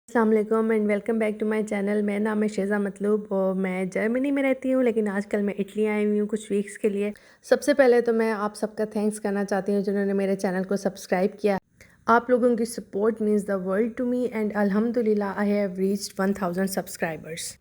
अस्सलामुअलैकुम and welcome back to my channel. मेरा नाम है शेज़ा मतलूब और मैं जर्मनी में रहती हूँ, लेकिन आजकल मैं इटली आई हुई हूँ कुछ वीक्स के लिए। सबसे पहले तो मैं आप सबका थैंक्स करना चाहती हूँ जिन्होंने मेरे चैनल को सब्सक्राइब किया। आप लोगों की support means the world to me and अल्हम्दुलिल्लाह आई हैव रीच्ड 1000 सब्सक्राइबर्स।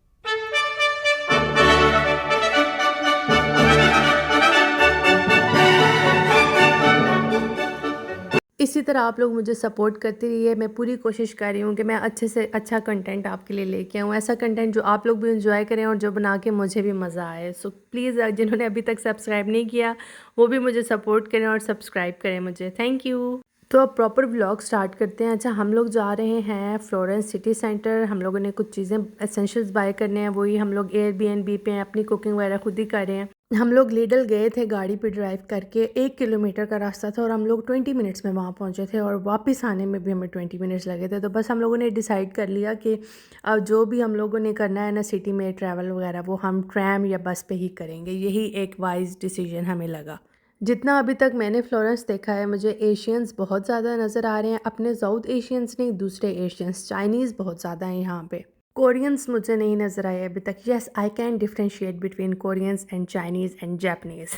इसी तरह आप लोग मुझे सपोर्ट करते रहिए। मैं पूरी कोशिश कर रही हूँ कि मैं अच्छे से अच्छा कंटेंट आपके लिए लेके आऊँ, ऐसा कंटेंट जो आप लोग भी एंजॉय करें और जो बना के मुझे भी मज़ा आए। सो प्लीज़ जिन्होंने अभी तक सब्सक्राइब नहीं किया वो भी मुझे सपोर्ट करें और सब्सक्राइब करें मुझे। Thank you. तो अब प्रॉपर व्लॉग स्टार्ट करते हैं। अच्छा, हम लोग जा रहे हैं फ्लोरेंस सिटी सेंटर। हम लोगों ने कुछ चीज़ें एसेंशियल्स बाय करने हैं, वही हम लोग एयरबीएनबी पे अपनी कुकिंग वगैरह खुद ही कर रहे हैं। हम लोग लिडल गए थे गाड़ी पे ड्राइव करके, 1 किलोमीटर का रास्ता था और हम लोग 20 मिनट्स में वहाँ पहुँचे थे और वापस आने में भी हमें 20 मिनट्स लगे थे। तो बस हम लोगों ने डिसाइड कर लिया कि अब जो भी हम लोगों ने करना है ना सिटी में ट्रैवल वगैरह, वो हम ट्रैम या बस पे ही करेंगे। यही एक वाइज डिसीजन हमें लगा। जितना अभी तक मैंने फ्लोरेंस देखा है, मुझे एशियंस बहुत ज़्यादा नज़र आ रहे हैं। अपने साउथ एशियंस नहीं, दूसरे एशियंस, चाइनीज़ बहुत ज़्यादा हैं यहाँ पे। कोरियंस मुझे नहीं नज़र आए अभी तक। Yes, I can differentiate between Koreans and Chinese and Japanese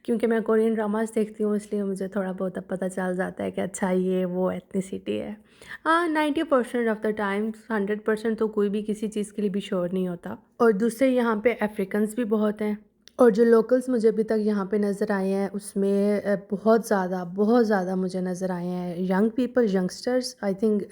क्योंकि मैं कोरियन ड्रामास देखती हूँ, इसलिए मुझे थोड़ा बहुत अब पता चल जाता है कि अच्छा ये वो एथनिसिटी है। हाँ, 90% ऑफ द टाइम्स, 100% तो कोई भी किसी चीज़ के लिए भी श्योर नहीं होता। और दूसरे यहाँ पे अफ्रीकन्स भी बहुत हैं। और जो लोकल्स मुझे अभी तक यहाँ पे नज़र आए हैं उसमें बहुत ज़्यादा मुझे नज़र आए हैं young people, youngsters. I think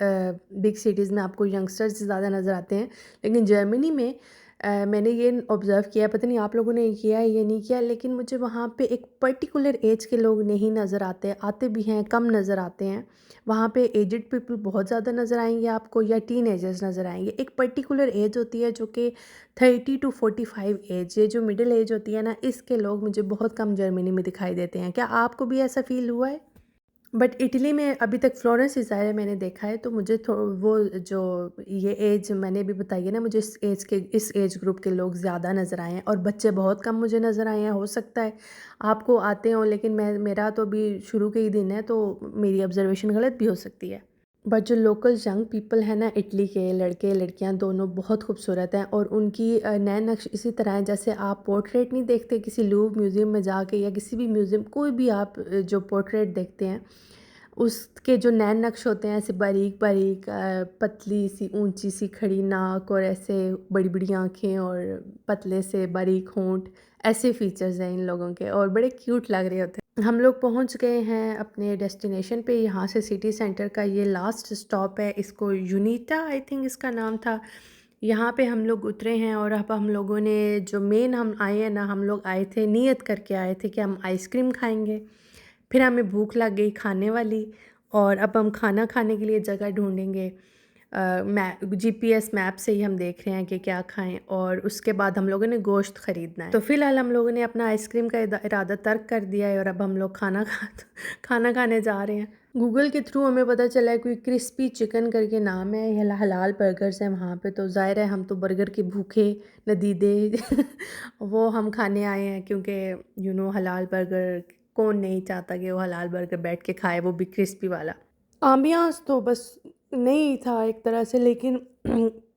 big cities में आपको यंगस्टर्स ज़्यादा नज़र आते हैं, लेकिन जर्मनी में मैंने ये ऑब्ज़र्व किया, पता नहीं आप लोगों ने किया है ये नहीं किया, लेकिन मुझे वहाँ पे एक पर्टिकुलर एज के लोग नहीं नज़र आते। आते भी हैं, कम नज़र आते हैं। वहाँ पे एजड पीपल बहुत ज़्यादा नज़र आएंगे आपको, या टीनेजर्स नज़र आएंगे। एक पर्टिकुलर एज होती है जो कि 30 to 45 एज, ये जो मिडिल एज होती है ना, इसके लोग मुझे बहुत कम जर्मनी में दिखाई देते हैं। क्या आपको भी ऐसा फील हुआ है? बट इटली में अभी तक फ्लोरेंस इज़ारे मैंने देखा है, तो मुझे वो जो ये एज मैंने भी बताई है ना, मुझे इस एज ग्रुप के लोग ज़्यादा नज़र आए हैं और बच्चे बहुत कम मुझे नज़र आए हैं। हो सकता है आपको आते हों, लेकिन मेरा तो अभी शुरू के ही दिन है, तो मेरी ऑब्जर्वेशन गलत भी हो सकती है। बट जो लोकल यंग पीपल हैं ना, इटली के लड़के लड़कियां दोनों बहुत खूबसूरत हैं और उनकी नैन नक्श इसी तरह है जैसे आप पोर्ट्रेट नहीं देखते किसी लूव म्यूज़ियम में जाके, या किसी भी म्यूज़ियम, कोई भी आप जो पोर्ट्रेट देखते हैं उसके जो नैन नक्श होते हैं, ऐसे बारीक बारीक पतली सी ऊंची सी खड़ी नाक और ऐसे बड़ी बड़ी आँखें और पतले से बारीक होंठ, ऐसे फीचर्स हैं इन लोगों के और बड़े क्यूट लग रहे होते हैं। हम लोग पहुंच गए हैं अपने डेस्टिनेशन पे। यहाँ से सिटी सेंटर का ये लास्ट स्टॉप है, इसको यूनिटा आई थिंक इसका नाम था। यहाँ पे हम लोग उतरे हैं और अब हम लोगों ने जो मेन हम आए हैं ना, हम लोग आए थे नियत करके आए थे कि हम आइसक्रीम खाएंगे। फिर हमें भूख लग गई खाने वाली और अब हम खाना खाने के लिए जगह ढूंढेंगे। जीपीएस मैप से ही हम देख रहे हैं कि क्या खाएं, और उसके बाद हम लोगों ने गोश्त ख़रीदना है। तो फ़िलहाल हम लोगों ने अपना आइसक्रीम का इरादा तर्क कर दिया है और अब हम लोग खाना खाने जा रहे हैं। गूगल के थ्रू हमें पता चला है कोई क्रिस्पी चिकन करके नाम है, ये हलाल बर्गर्स हैं वहाँ पे। तो ज़ाहिर है हम तो बर्गर के भूखे नदीदे वो हम खाने आए हैं, क्योंकि हलाल बर्गर कौन नहीं चाहता कि वो हलाल बर्गर बैठ के खाए, वो भी क्रिस्पी वाला। आम्बियांस तो बस नहीं था एक तरह से, लेकिन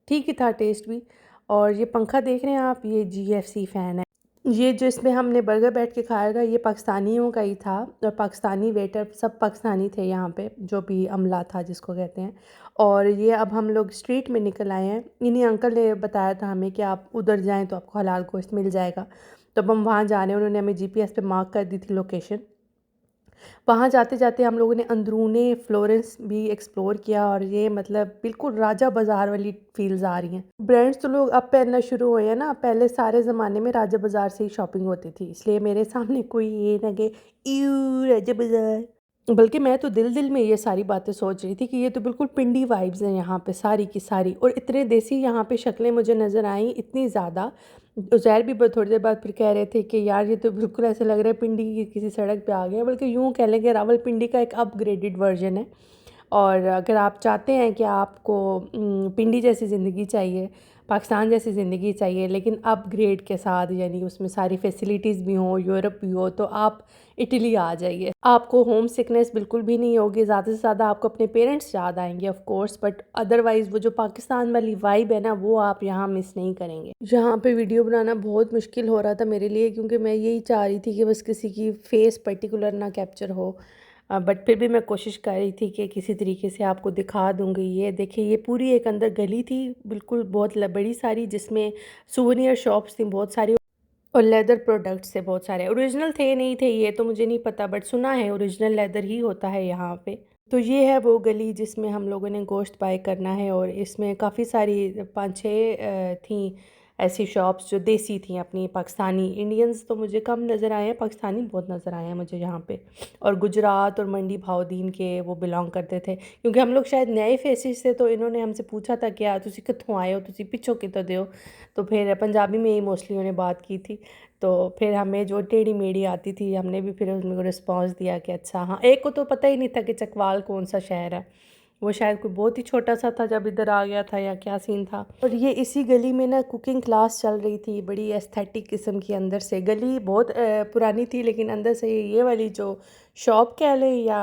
ठीक ही था टेस्ट भी। और ये पंखा देख रहे हैं आप, ये जीएफसी फ़ैन है। ये जो इसमें हमने बर्गर बैठ के खाएगा, ये पाकिस्तानियों का ही था और पाकिस्तानी वेटर सब पाकिस्तानी थे यहाँ पे, जो भी अमला था जिसको कहते हैं। और ये अब हम लोग स्ट्रीट में निकल आए हैं। इन्हीं अंकल ने बताया था हमें कि आप उधर जाएं तो आपको हलाल गोश्त मिल जाएगा। तो अब हम वहाँ जा रहे हैं, उन्होंने हमें जीपीएस पे मार्क कर दी थी लोकेशन। वहाँ जाते जाते हम लोगों ने अंदरूने फ्लोरेंस भी एक्सप्लोर किया और ये मतलब बिल्कुल राजा बाज़ार वाली फील्स आ रही हैं। ब्रांड्स तो लोग अब पहनना शुरू हुए हैं ना, पहले सारे ज़माने में राजा बाज़ार से ही शॉपिंग होती थी, इसलिए मेरे सामने कोई ये ना कि यू राजा बाज़ार। बल्कि मैं तो दिल दिल में ये सारी बातें सोच रही थी कि ये तो बिल्कुल पिंडी वाइब्स हैं यहाँ पे सारी की सारी, और इतने देसी यहाँ पे शक्लें मुझे नज़र आई इतनी ज़्यादा। उज़ैर भी थोड़ी देर बाद फिर कह रहे थे कि यार ये तो बिल्कुल ऐसे लग रहा है पिंडी की किसी सड़क पे आ गए हैं, बल्कि यूँ कह लें कि रावलपिंडी का एक अपग्रेडेड वर्जन है। और अगर आप चाहते हैं कि आपको पिंडी जैसी ज़िंदगी चाहिए, पाकिस्तान जैसी ज़िंदगी चाहिए लेकिन अपग्रेड के साथ, यानी उसमें सारी फैसिलिटीज़ भी हों, यूरोप भी हो, तो आप इटली आ जाइए। आपको होम सिकनेस बिल्कुल भी नहीं होगी, ज़्यादा से ज़्यादा आपको अपने पेरेंट्स याद आएंगे ऑफ कोर्स, बट अदरवाइज़ वो जो पाकिस्तान वाली वाइब है ना, वो आप यहाँ मिस नहीं करेंगे। यहाँ पे वीडियो बनाना बहुत मुश्किल हो रहा था मेरे लिए, क्योंकि मैं यही चाह रही थी कि बस किसी की फेस पर्टिकुलर ना कैप्चर हो, बट फिर भी मैं कोशिश कर रही थी कि किसी तरीके से आपको दिखा दूँगी। ये देखिए, ये पूरी एक अंदर गली थी, बिल्कुल बहुत बड़ी सारी, जिसमें सूवेनियर शॉप्स थी बहुत सारी, और लेदर प्रोडक्ट्स थे बहुत सारे। ओरिजिनल थे नहीं थे ये तो मुझे नहीं पता, बट सुना है ओरिजिनल लेदर ही होता है यहाँ पे। तो ये है वो गली जिसमें हम लोगों ने गोश्त बाय करना है, और इसमें काफ़ी सारी 5-6 थी ऐसी शॉप्स जो देसी थी अपनी पाकिस्तानी। इंडियंस तो मुझे कम नज़र आए हैं, पाकिस्तानी बहुत नज़र आए हैं मुझे यहाँ पे। और गुजरात और मंडी भाउदीन के वो बिलोंग करते थे, क्योंकि हम लोग शायद नए फेसिस थे, तो इन्होंने हमसे पूछा था कि तुसी कित्थों आए हो, तुसी पिछों कितों दे हो। तो फिर पंजाबी में ही मोस्टली उन्होंने बात की थी। तो फिर हमें जो टेढ़ी मेढ़ी आती थी, हमने भी फिर उनको रिस्पॉन्स दिया कि अच्छा हाँ। एक को तो पता ही नहीं था कि चकवाल कौन सा शहर है, वो शायद कोई बहुत ही छोटा सा था जब इधर आ गया था, या क्या सीन था। और ये इसी गली में ना कुकिंग क्लास चल रही थी, बड़ी एस्थेटिक किस्म की। अंदर से गली बहुत पुरानी थी, लेकिन अंदर से ये वाली जो शॉप कह लें या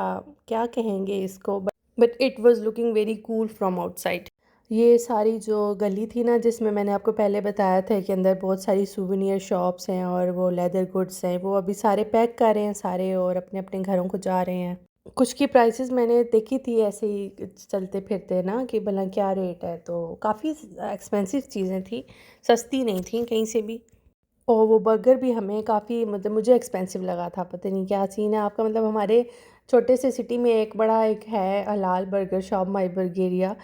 क्या कहेंगे इसको, but it was looking very cool from outside. ये सारी जो गली थी ना, जिसमें मैंने आपको पहले बताया था कि अंदर बहुत सारी सूवेनियर शॉप्स हैं और वो लेदर गुड्स हैं, वो अभी सारे पैक कर रहे हैं सारे, और अपने अपने घरों को जा रहे हैं। कुछ की प्राइसेस मैंने देखी थी ऐसे ही चलते फिरते ना, कि भला क्या रेट है, तो काफ़ी एक्सपेंसिव चीज़ें थी, सस्ती नहीं थी कहीं से भी। और वो बर्गर भी हमें काफ़ी, मतलब मुझे एक्सपेंसिव लगा था, पता नहीं क्या सीन है आपका। मतलब हमारे छोटे से सिटी में एक है हलाल बर्गर शॉप, माई बर्गेरिया,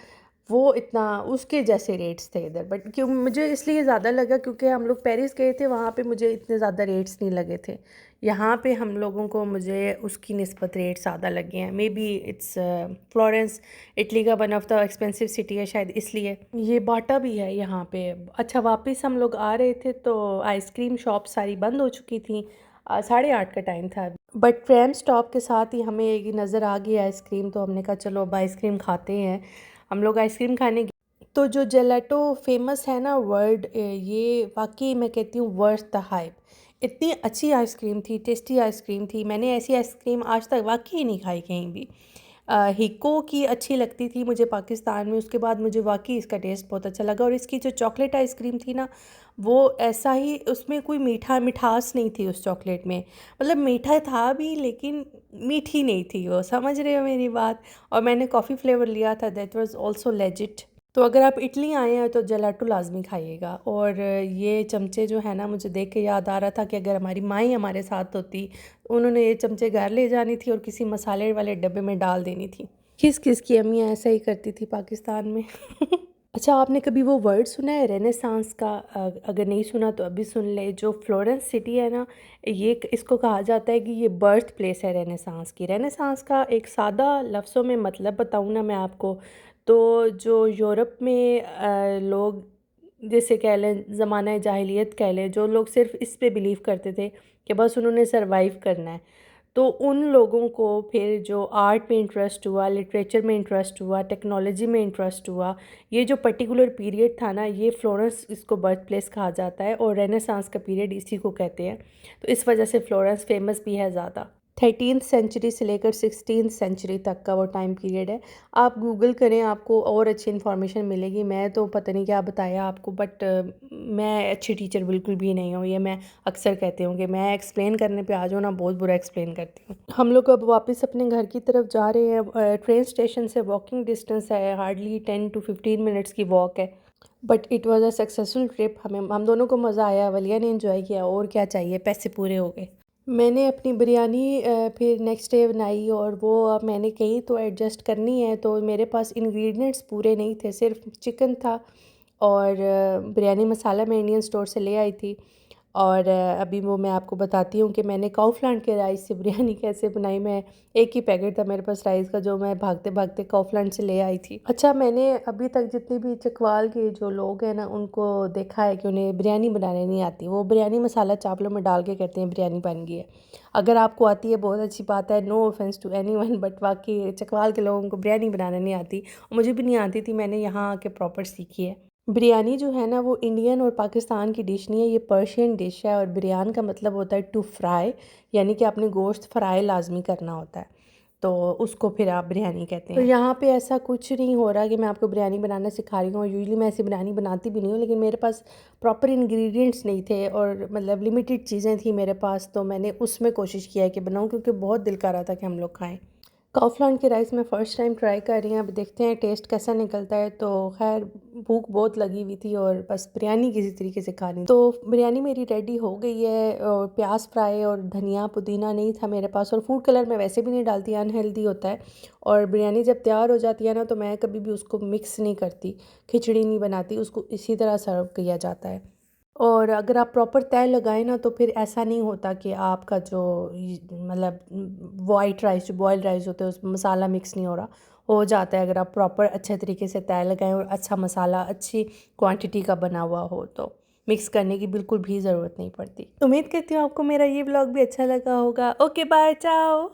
वो इतना उसके जैसे रेट्स थे इधर। बट क्यों मुझे इसलिए ज़्यादा लगा, क्योंकि हम लोग पेरिस गए थे, वहाँ पे मुझे इतने ज़्यादा रेट्स नहीं लगे थे। यहाँ पे हम लोगों को मुझे उसकी निस्बत रेट ज़्यादा लगे हैं। Maybe it's Florence Italy का one of the expensive city है शायद, इसलिए। ये बाटा भी है यहाँ पे। अच्छा, वापस हम लोग आ रहे थे तो आइसक्रीम शॉप सारी बंद हो चुकी थी, 8:30 का टाइम था। बट ट्रेन स्टॉप के साथ ही हमें एक नज़र आ गई आइसक्रीम, तो हमने कहा चलो अब आइसक्रीम खाते हैं। हम लोग आइसक्रीम खाने गए। तो जो जेलेटो फेमस है ना वर्ल्ड, ये वाकई मैं कहती हूँ वर्थ द हाइप। इतनी अच्छी आइसक्रीम थी, टेस्टी आइसक्रीम थी, मैंने ऐसी आइसक्रीम आज तक वाकई नहीं खाई कहीं भी। हिको की अच्छी लगती थी मुझे पाकिस्तान में, उसके बाद मुझे वाकई इसका टेस्ट बहुत अच्छा लगा। और इसकी जो चॉकलेट आइसक्रीम थी ना, वो ऐसा ही, उसमें कोई मिठास नहीं थी उस चॉकलेट में। मतलब मीठा था भी, लेकिन मीठी नहीं थी वो, समझ रहे हो मेरी बात। और मैंने कॉफ़ी फ्लेवर लिया था, दैट वाज आल्सो लेजिट। तो अगर आप इटली आए हैं तो जेलाटो लाजमी खाइएगा। और ये चमचे जो है ना, मुझे देख के याद आ रहा था कि अगर हमारी माँ ही हमारे साथ होती, उन्होंने ये चमचे घर ले जानी थी और किसी मसाले वाले डब्बे में डाल देनी थी। किस किस की अम्मियाँ ऐसा ही करती थी पाकिस्तान में। अच्छा, आपने कभी वो वर्ड सुना है रेनेसांस का? अगर नहीं सुना तो अभी सुन ले। जो फ्लोरेंस सिटी है ना, ये इसको कहा जाता है कि ये बर्थ प्लेस है रेनेसांस की। रेनेसांस का एक सादा लफ्ज़ों में मतलब बताऊँ ना मैं आपको, तो जो यूरोप में लोग, जैसे कह लें ज़माना जाहिलियत कह लें, जो लोग सिर्फ़ इस पे बिलीव करते थे कि बस उन्होंने सरवाइव करना है, तो उन लोगों को फिर जो आर्ट में इंटरेस्ट हुआ, लिटरेचर में इंटरेस्ट हुआ, टेक्नोलॉजी में इंटरेस्ट हुआ, ये जो पर्टिकुलर पीरियड था ना, ये फ्लोरेंस, इसको बर्थ प्लेस कहा जाता है, और रेनेसांस का पीरियड इसी को कहते हैं। तो इस वजह से फ्लोरेंस फेमस भी है ज़्यादा। 13th सेंचुरी से लेकर 16th सेंचुरी तक का वो टाइम पीरियड है। आप गूगल करें, आपको और अच्छी इन्फॉर्मेशन मिलेगी। मैं तो पता नहीं क्या बताया आपको, बट मैं अच्छी टीचर बिल्कुल भी नहीं हूँ। ये मैं अक्सर कहती हूँ कि मैं एक्सप्लेन करने पे आ जाऊँ ना, बहुत बुरा एक्सप्लेन करती हूँ। हम लोग अब वापस अपने घर की तरफ जा रहे हैं। ट्रेन स्टेशन से वॉकिंग डिस्टेंस है, हार्डली 10 to 15 मिनट्स की वॉक है। But it was a successful trip. हम दोनों को मज़ा आया, वलिया ने इन्जॉय किया, और क्या चाहिए, पैसे पूरे हो गए। मैंने अपनी बिरयानी फिर नेक्स्ट डे बनाई, और वो अब मैंने कही तो एडजस्ट करनी है, तो मेरे पास इंग्रेडिएंट्स पूरे नहीं थे, सिर्फ चिकन था और बिरयानी मसाला मैं इंडियन स्टोर से ले आई थी। और अभी वो मैं आपको बताती हूँ कि मैंने काउफ्लान के राइस से बिरयानी कैसे बनाई। मैं एक ही पैकेट था मेरे पास राइस का, जो मैं भागते भागते काउफ्लान से ले आई थी। अच्छा, मैंने अभी तक जितनी भी चकवाल के जो लोग हैं ना, उनको देखा है कि उन्हें बिरयानी बनाने नहीं आती। वो बिरयानी मसाला चावलों में डाल के कहते हैं बिरयानी बन गई है। अगर आपको आती है बहुत अच्छी बात है, no offence to anyone, but बाकी चकवाल के लोगों को बिरयानी बनाना नहीं आती, और मुझे भी नहीं आती थी। मैंने यहाँ आके प्रॉपर सीखी है। बिरयानी जो है ना वो इंडियन और पाकिस्तान की डिश नहीं है, ये पर्शियन डिश है और बिरयान का मतलब होता है टू फ्राई, यानी कि आपने गोश्त फ्राई लाजमी करना होता है, तो उसको फिर आप बिरयानी कहते हैं। तो यहाँ पे ऐसा कुछ नहीं हो रहा कि मैं आपको बिरयानी बनाना सिखा रही हूँ, और यूजुअली मैं ऐसी बिरयानी बनाती भी नहीं हूँ, लेकिन मेरे पास प्रॉपर इंग्रेडिएंट्स नहीं थे और मतलब लिमिटेड चीज़ें थी मेरे पास, तो मैंने उसमें कोशिश किया है कि बनाऊँ, क्योंकि बहुत दिल कर रहा था कि हम लोग खाएँ। काउफ्लान की राइस मैं फ़र्स्ट टाइम ट्राई कर रही हूँ, अब देखते हैं टेस्ट कैसा निकलता है। तो खैर भूख बहुत लगी हुई थी और बस बिरयानी किसी तरीके से खानी, तो बिरयानी मेरी रेडी हो गई है। और प्याज फ्राई और धनिया पुदीना नहीं था मेरे पास, और फूड कलर मैं वैसे भी नहीं डालती, अनहेल्दी होता है। और बिरयानी जब तैयार हो जाती है ना, तो मैं कभी भी उसको मिक्स नहीं करती, खिचड़ी नहीं बनाती, उसको इसी तरह सर्व किया जाता है। और अगर आप प्रॉपर तय लगाएं ना, तो फिर ऐसा नहीं होता कि आपका जो मतलब वाइट राइस जो बॉयल्ड राइस होते हैं उसमें मसाला मिक्स नहीं हो जाता है, अगर आप प्रॉपर अच्छे तरीके से तय लगाएं और अच्छा मसाला अच्छी क्वांटिटी का बना हुआ हो, तो मिक्स करने की बिल्कुल भी ज़रूरत नहीं पड़ती। उम्मीद करती हूँ आपको मेरा ये व्लॉग भी अच्छा लगा होगा। ओके बाय, चाओ।